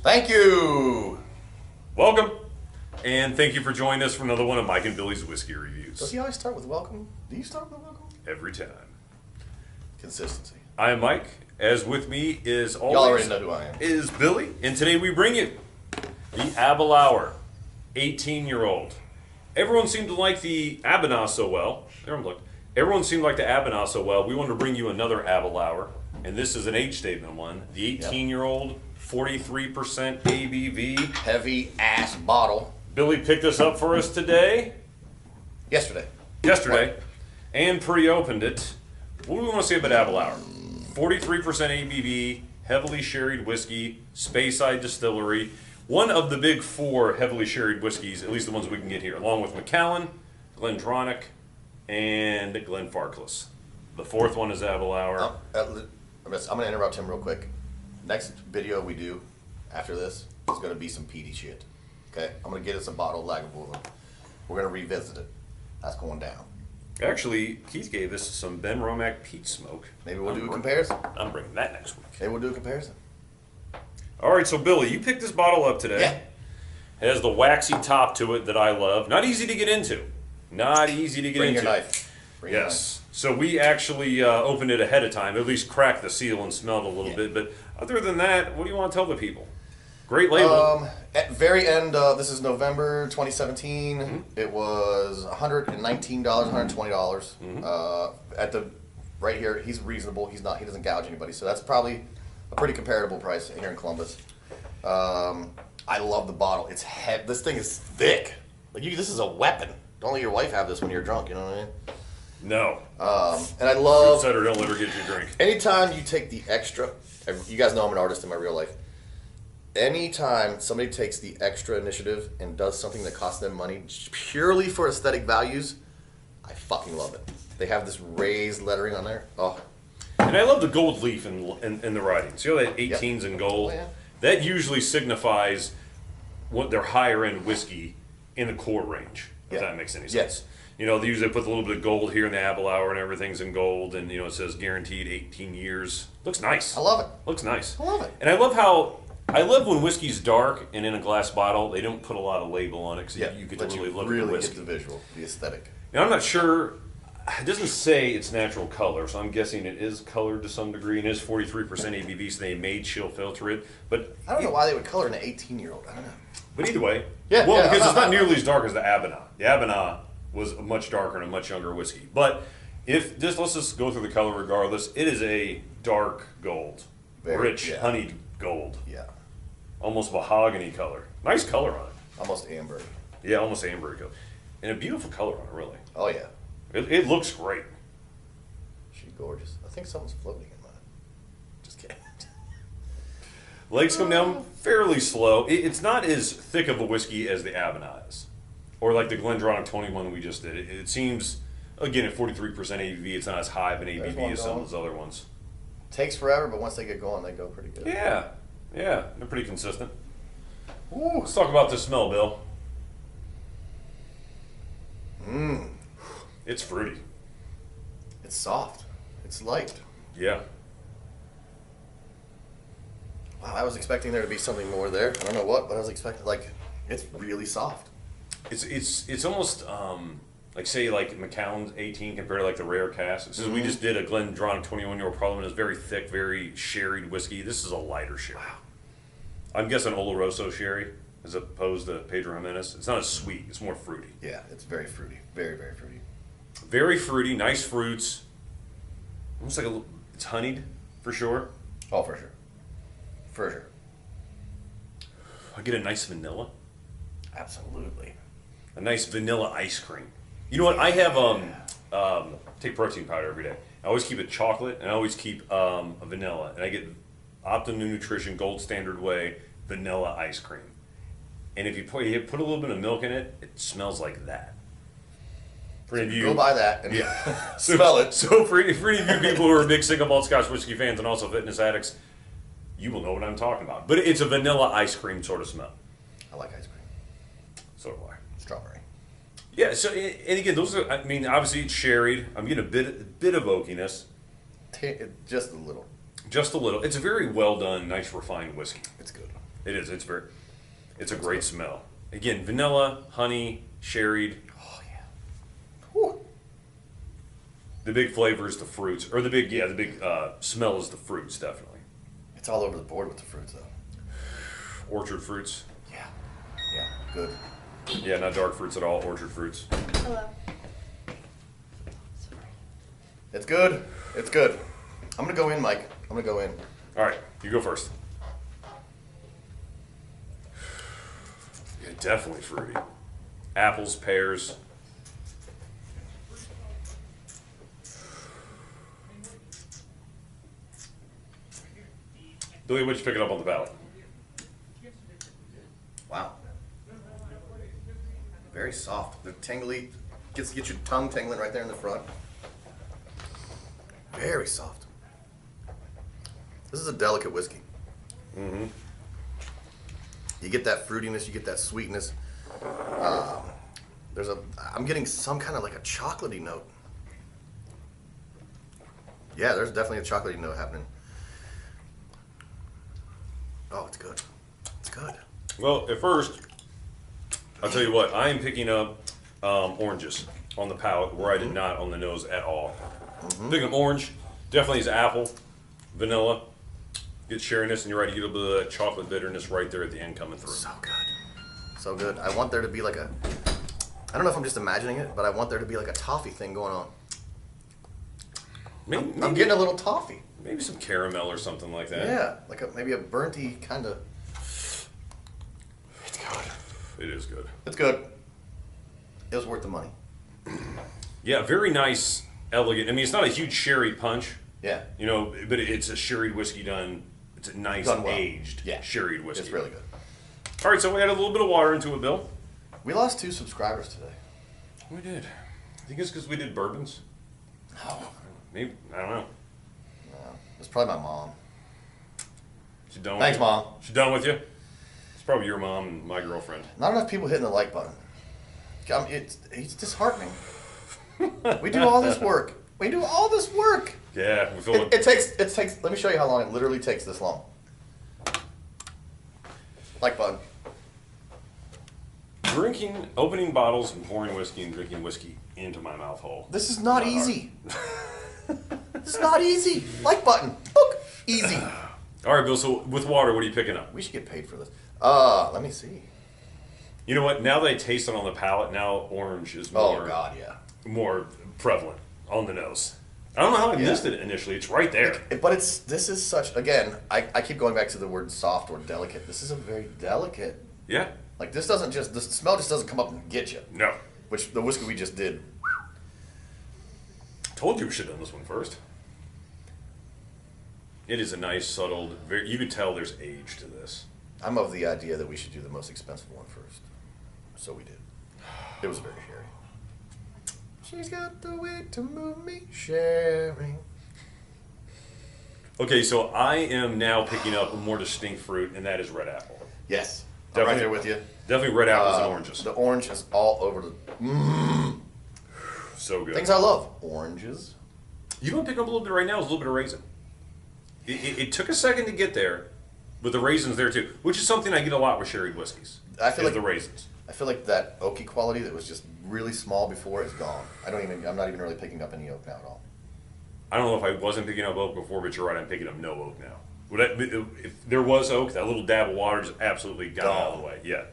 Thank you. Welcome, and thank you for joining us for another one of Mike and Billy's Whiskey Reviews. Does he always start with welcome? Do you start with welcome? Every time. Consistency. I am Mike, as with me is always... Y'all already know who I am. ...is Billy, and today we bring you the Aberlour 18-year-old. Everyone seemed to like the Aberlour so well. Everyone seemed to like the Aberlour so well. We wanted to bring you another Aberlour, and this is an age statement one. The 18-year-old, 43% ABV. Heavy ass bottle. Billy picked this up for us today. Yesterday. What? And pre-opened it. What do we want to say about Aberlour? 43% ABV, heavily sherried whiskey, Speyside Distillery. One of the big four heavily sherried whiskeys, at least the ones we can get here, along with Macallan, Glendronach, and Glenfarclas. The fourth one is Aberlour. I'm going to interrupt him real quick. Next video we do after this is going to be some peaty shit. Okay? I'm going to get us a bottle of Lagavulin. We're going to revisit it. That's going down. Actually, Keith gave us some Ben Romack peat smoke. Maybe we'll do a comparison. I'm bringing that next week. Maybe we'll do a comparison. All right, so Billy, you picked this bottle up today. Yeah. It has the waxy top to it that I love. Not easy to get into. Not easy to get Bring into. your knife. Bring your Yes. So we actually opened it ahead of time, at least cracked the seal and smelled a little bit. But other than that, what do you want to tell the people? Great label. At very end, this is November 2017. Mm-hmm. It was $119, $120. At the right here, he's reasonable. He doesn't gouge anybody, so that's probably a pretty comparable price here in Columbus. I love the bottle. It's heavy. This thing is thick. Like this is a weapon. Don't let your wife have this when you're drunk. You know what I mean? No. And I love. Cider don't let her get you a drink. Anytime you take the extra, you guys know I'm an artist in my real life. Anytime somebody takes the extra initiative and does something that costs them money purely for aesthetic values, I fucking love it. They have this raised lettering on there. Oh. And I love the gold leaf in the writings. You know that 18s in gold? Oh, yeah. That usually signifies what their higher end whiskey in the core range, if that makes any sense. Yes. You know, they usually put a little bit of gold here in the Aberlour and everything's in gold, and you know it says guaranteed 18 years. Looks nice. I love it. Looks nice. I love it. And I love when whiskey's dark and in a glass bottle. They don't put a lot of label on it because you get to really look at the whiskey. Get the visual, the aesthetic. And I'm not sure. It doesn't say it's natural color, so I'm guessing it is colored to some degree, and it is 43% ABV, so they made chill filter it. But I don't know why they would color an 18-year-old. I don't know. But either way, because it's not nearly as dark as the Aberlour. The Aberlour was a much darker and a much younger whiskey. But let's just go through the color regardless. It is a dark gold, rich, honeyed gold. Yeah. Almost mahogany color. Nice color on it. Almost amber. Yeah, almost amber color. And a beautiful color on it, really. Oh, yeah. It looks great. She's gorgeous. I think something's floating in mine. Just kidding. Legs come down fairly slow. It's not as thick of a whiskey as the Aberlour is. Or like the Glendronach 21 we just did. It seems, again, at 43% ABV, it's not as high of an ABV as some of those other ones. Takes forever, but once they get going, they go pretty good. Yeah. Yeah, they're pretty consistent. Ooh, let's talk about the smell, Bill. Mmm. It's fruity. It's soft. It's light. Yeah. Wow, I was expecting there to be something more there. I don't know what, but I was expecting, it's really soft. It's almost like say like Macallan's 18 compared to like the rare casks. We just did a Glendronach 21-year-old Parliament. It's very thick, very sherried whiskey. This is a lighter sherry. Wow. I'm guessing Oloroso sherry as opposed to Pedro Jimenez. It's not as sweet. It's more fruity. Yeah, it's very fruity. Very, very fruity. Very fruity. Nice fruits. Almost like it's honeyed for sure. Oh, for sure. For sure. I get a nice vanilla. Absolutely. A nice vanilla ice cream. You know what? I have take protein powder every day. I always keep it chocolate, and I always keep a vanilla, and I get Optimum Nutrition Gold Standard Way vanilla ice cream. And if you put a little bit of milk in it, it smells like that. For any of you, go buy that and smell it. So for any of you people who are big single malt Scotch whiskey fans and also fitness addicts, you will know what I'm talking about. But it's a vanilla ice cream sort of smell. I like ice cream. So do I. Strawberry. Yeah. So and again, those are. I mean, obviously it's sherried. I'm getting a bit of oakiness. Just a little. Just a little. It's a very well done, nice refined whiskey. It's good. It is. It's a great smell. Again, vanilla, honey, sherried. Oh yeah. Whew. The big flavor is the fruits, or the big smell is the fruits, definitely. It's all over the board with the fruits though. Orchard fruits. Yeah. Yeah. Good. Yeah, not dark fruits at all. Orchard fruits. Hello. It's good. It's good. I'm gonna go in, Mike. I'm gonna go in. All right, you go first. Yeah, definitely fruity. Apples, pears. Billy, what'd you pick it up on the palate? Wow. Very soft. The tingly get your tongue tingling right there in the front. Very soft. This is a delicate whiskey. Mm-hmm. You get that fruitiness, you get that sweetness. I'm getting some kind of like a chocolatey note. Yeah, there's definitely a chocolatey note happening. Oh, it's good. It's good. Well, at first, I'll tell you what, I am picking up oranges on the palate where I did not on the nose at all. Picking up orange, definitely is apple, vanilla, get sherryness, and you're right, you get a little bit of that chocolate bitterness right there at the end coming through. So good. So good. I want there to be like a, I don't know if I'm just imagining it, but I want there to be like a toffee thing going on. I'm getting a little toffee. Maybe some caramel or something like that. Yeah, like maybe a burnty kind of. It's good. It is good. It's good. It was worth the money. Yeah, very nice, elegant. I mean, it's not a huge sherry punch. Yeah. You know, but it's a sherried whiskey done. It's a nice Done well. aged sherried whiskey. It's really good. All right, so we added a little bit of water into it, Bill. We lost 2 subscribers today. We did. I think it's because we did bourbons. No. Maybe, I don't know. No. It's probably my mom. She done with Thanks, you? Mom. She done with you? It's probably your mom and my girlfriend. Not enough people hitting the like button. It's disheartening. We do all this work. We do all this work. Yeah, we feel It takes. Let me show you how long it literally takes this long. Like button. opening bottles and pouring whiskey and drinking whiskey into my mouth hole. This is not easy. This is not easy. Like button. Book. Easy. All right, Bill. So with water, what are you picking up? We should get paid for this. Let me see. You know what? Now that I taste it on the palate, now orange is more. Oh God, yeah. More prevalent on the nose. I don't know how I missed it initially. It's right there. But this is such, again, I keep going back to the word soft or delicate. This is a very delicate. Yeah. Like this doesn't just, the smell just doesn't come up and get you. No. Which the whiskey we just did. Told you we should have done this one first. It is a nice, subtle, you could tell there's age to this. I'm of the idea that we should do the most expensive one first. So we did. It was very sherry. She's got the way to move me, Sherry. Okay, so I am now picking up a more distinct fruit, and that is red apple. Yes. I'm right there with you. Definitely red apples and oranges. The orange is all over the... So good. Things I love. Oranges. You don't pick up a little bit right now is a little bit of raisin. It took a second to get there, but the raisins there too, which is something I get a lot with sherry whiskeys. I feel like the raisins. I feel like that oaky quality that was just really small before is gone. I'm not even really picking up any oak now at all. I don't know if I wasn't picking up oak before, but you're right, I'm picking up no oak now. If there was oak, that little dab of water just absolutely got out of the way. Yeah.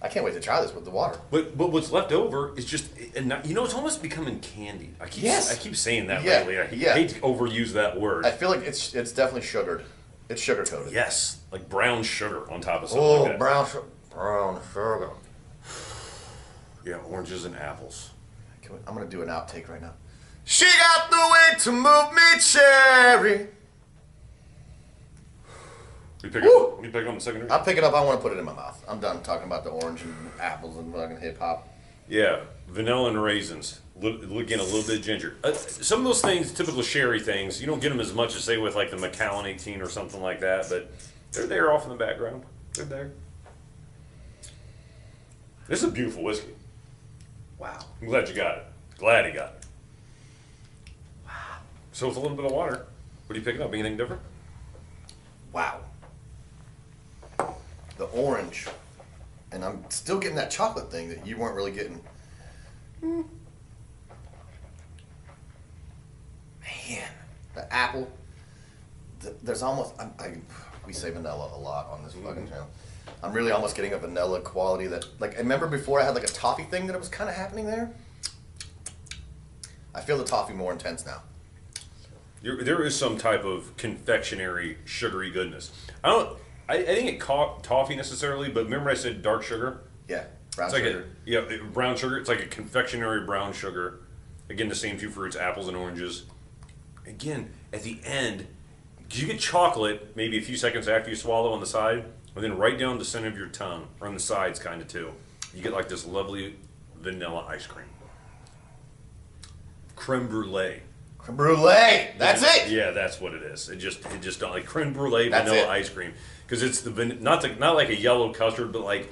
I can't wait to try this with the water. But what's left over is just, it's almost becoming candied. I keep saying that Yeah. lately. I Yeah. hate to overuse that word. I feel like it's definitely sugared. It's sugar coated. Yes, like brown sugar on top of something like that. brown sugar. Yeah, oranges and apples. I'm gonna do an outtake right now. She got the way to move me, cherry. You pick up on the second. I'll pick it up. I want to put it in my mouth. I'm done talking about the orange and apples and fucking hip hop. Yeah, vanilla and raisins. Again, a little bit of ginger. Some of those things, typical sherry things, you don't get them as much as say with like the Macallan 18 or something like that, but they're there off in the background. They're there. This is a beautiful whiskey. Wow. I'm glad you got it. Glad he got it. Wow. So with a little bit of water, what are you picking up? Anything different? Wow. the orange, and I'm still getting that chocolate thing that you weren't really getting. Man, the apple. There's almost we say vanilla a lot on this fucking channel. I'm really almost getting a vanilla quality that, like, I remember before I had like a toffee thing that it was kind of happening there. I feel the toffee more intense now. There is some type of confectionery sugary goodness. I think it caught toffee necessarily, but remember I said dark sugar? Yeah, brown it's sugar. Brown sugar. It's like a confectionery brown sugar. Again, the same two fruits, apples and oranges. Again, at the end, you get chocolate maybe a few seconds after you swallow on the side, and then right down the center of your tongue, or on the sides kind of too. You get like this lovely vanilla ice cream. Creme brulee. Creme brulee. That's it. Yeah, that's what it is. It just like creme brulee That's vanilla it. ice cream, because it's not like a yellow custard, but like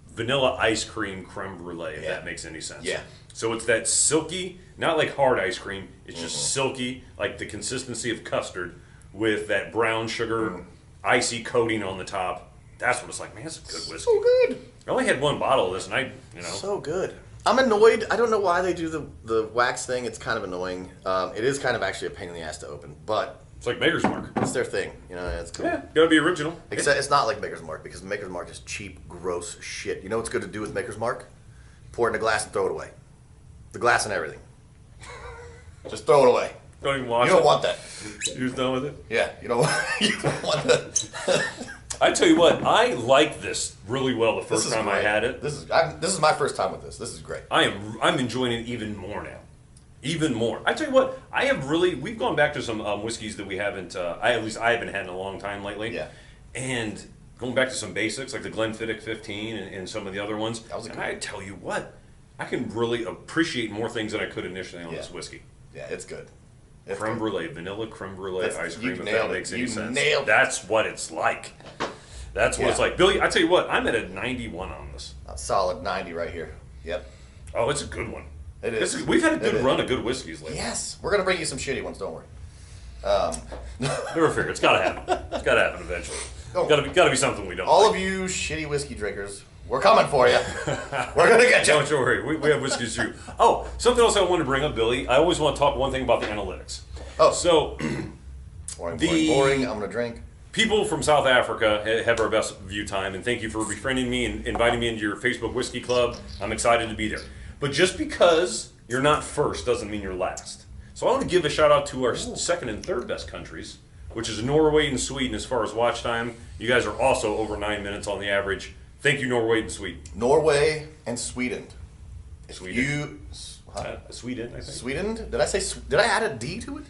vanilla ice cream creme brulee. If that makes any sense. Yeah. So it's that silky, not like hard ice cream. It's just silky, like the consistency of custard, with that brown sugar, icy coating on the top. That's what it's like. Man, it's a good whiskey. So good. I only had one bottle of this, and So good. I'm annoyed. I don't know why they do the wax thing. It's kind of annoying. It is kind of actually a pain in the ass to open, but it's like Maker's Mark. it's their thing. You know, it's cool. Yeah, gotta be original. Except it's not like Maker's Mark, because Maker's Mark is cheap, gross shit. You know what's good to do with Maker's Mark? Pour it in a glass and throw it away. The glass and everything. Just throw it away. Don't even wash it. You don't want that. You're done with it? Yeah, you don't want that. I tell you what, I like this really well the first time I had it. This is my first time with this. This is great. I'm enjoying it even more now. Even more. I tell you what, we've gone back to some whiskeys that we haven't, I haven't had in a long time lately. Yeah. And going back to some basics, like the Glenfiddich 15 and some of the other ones. And I tell you what, I can really appreciate more things than I could initially on this whiskey. Yeah, it's good. Creme brulee, vanilla creme brulee ice cream, if that makes any sense. Nailed it. That's what it's like. That's what it's like. Billy, I tell you what, I'm at a 91 on this. A solid 90 right here. Yep. Oh, it's a good one. It is. We've had a good run of good whiskeys lately. Yes. We're going to bring you some shitty ones, don't worry. Never fear. It's got to happen. It's got to happen eventually. Got to be something we don't All like. of you shitty whiskey drinkers, we're coming for you. We're going to get you. Don't you worry. We have whiskeys too. Oh, something else I want to bring up, Billy. I always want to talk one thing about the analytics. Oh. So, boring. I'm going to drink. People from South Africa have our best view time, and thank you for befriending me and inviting me into your Facebook Whiskey Club. I'm excited to be there. But just because you're not first doesn't mean you're last. So I want to give a shout out to our second and third best countries, which is Norway and Sweden as far as watch time. You guys are also over 9 minutes on the average. Thank you, Norway and Sweden. Norway and Sweden. Sweden, I think. Sweden? Did I add a D to it?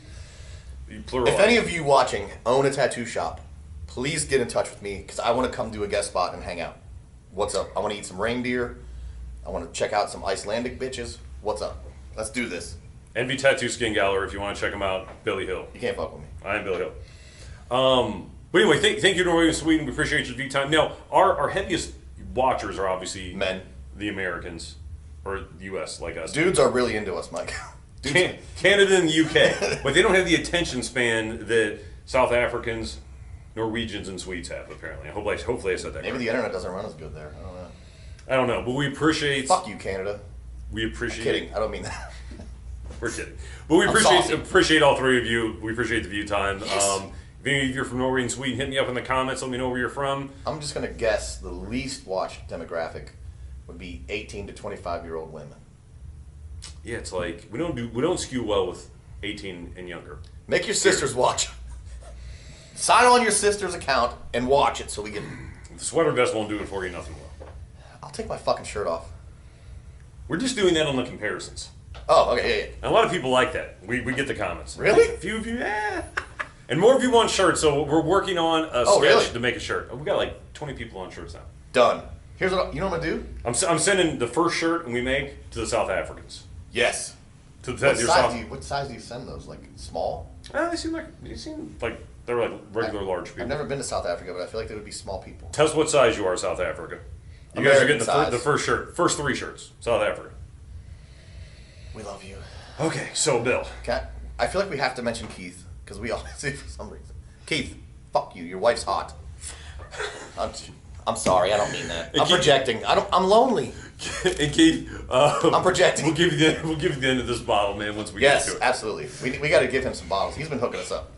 You pluralized. If any of you watching own a tattoo shop, please get in touch with me, because I want to come do a guest spot and hang out. What's up? I want to eat some reindeer. I want to check out some Icelandic bitches. What's up? Let's do this. Envy Tattoo Skin Gallery, if you want to check them out, Billy Hill. You can't fuck with me. I am Billy Hill. But anyway, thank you, Norway and Sweden. We appreciate your view time. Now, our heaviest watchers are obviously men, the Americans, or the U.S. like us. Dudes are really into us, Mike. Canada and the U.K., but they don't have the attention span that South Africans, Norwegians, and Swedes have. Apparently, hopefully I said that. Maybe correctly. the internet doesn't run as good there. I don't know, but we appreciate. Fuck you, Canada. We appreciate. I'm kidding. I don't mean that. We're kidding, but we appreciate all three of you. We appreciate the view time. Yes. If any of you are from Norway and Sweden, hit me up in the comments. Let me know where you're from. I'm just gonna guess the least watched demographic would be 18 to 25-year-old women. Yeah, it's like we don't skew well with 18 and younger. Make your sisters watch. Sign on your sister's account and watch it so we can. The sweater vest won't do it for you. Nothing will. I'll take my fucking shirt off. We're just doing that on the comparisons. Oh, okay, yeah. And a lot of people like that. We get the comments. Really? A few of you, yeah. And more of you want shirts, so we're working on a sketch to make a shirt. We got like 20 people on shirts now. Done. Here's what you know what I'm gonna do? I'm sending the first shirt we make to the South Africans. Yes. To the What size do you send those? Like small? They seem like they're like regular large people. I've never been to South Africa, but I feel like they would be small people. Tell us what size you are, South Africa. You guys are getting the first shirt, first 3 shirts, South Africa. We love you. Okay, so Bill. I feel like we have to mention Keith, because we always say for some reason. Keith, fuck you. Your wife's hot. I'm sorry. I don't mean that. I'm projecting. I'm lonely. And Keith, I'm projecting. We'll give you the end of this bottle, man. Once we get to it. Yes, absolutely. We got to give him some bottles. He's been hooking us up.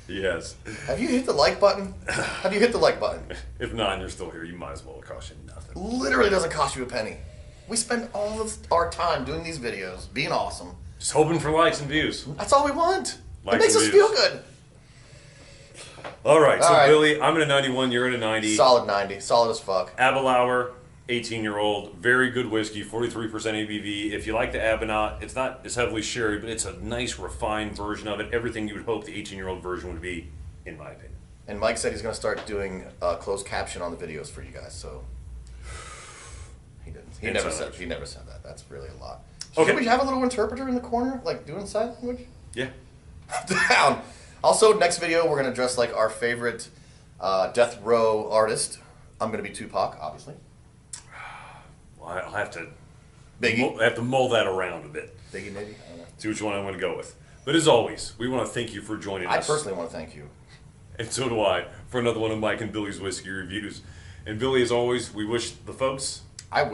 Yes. Have you hit the like button? Have you hit the like button? If not, and you're still here, you might as well. It cost you nothing. Literally doesn't cost you a penny. We spend all of our time doing these videos, being awesome. Just hoping for likes and views. That's all we want. Likes it makes and us views. feel good. All right, so All right. Billy, I'm at a 91. You're at a 90. Solid 90. Solid as fuck. Aberlour, 18-year-old, very good whiskey, 43% ABV. If you like the Aberlour, it's not as heavily sherry, but it's a nice, refined version of it. Everything you would hope the 18-year-old version would be, in my opinion. And Mike said he's going to start doing closed caption on the videos for you guys. So he didn't. He never said that. That's really a lot. Okay. Should we have a little interpreter in the corner, like doing sign language? Yeah. Down. Also, next video we're going to dress like our favorite death row artist. I'm going to be Tupac, obviously. Well, I'll have to Biggie. I have to mull that around a bit. Biggie, maybe. I don't know. See which one I'm going to go with. But as always, we want to thank you for joining I us. personally want to thank you. And so do I, for another one of Mike and Billy's whiskey reviews. And Billy, as always, we wish the folks... You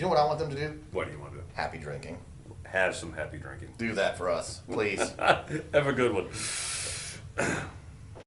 know what I want them to do? What do you want to do? Happy drinking. Have some happy drinking. Do that for us, please. Have a good one.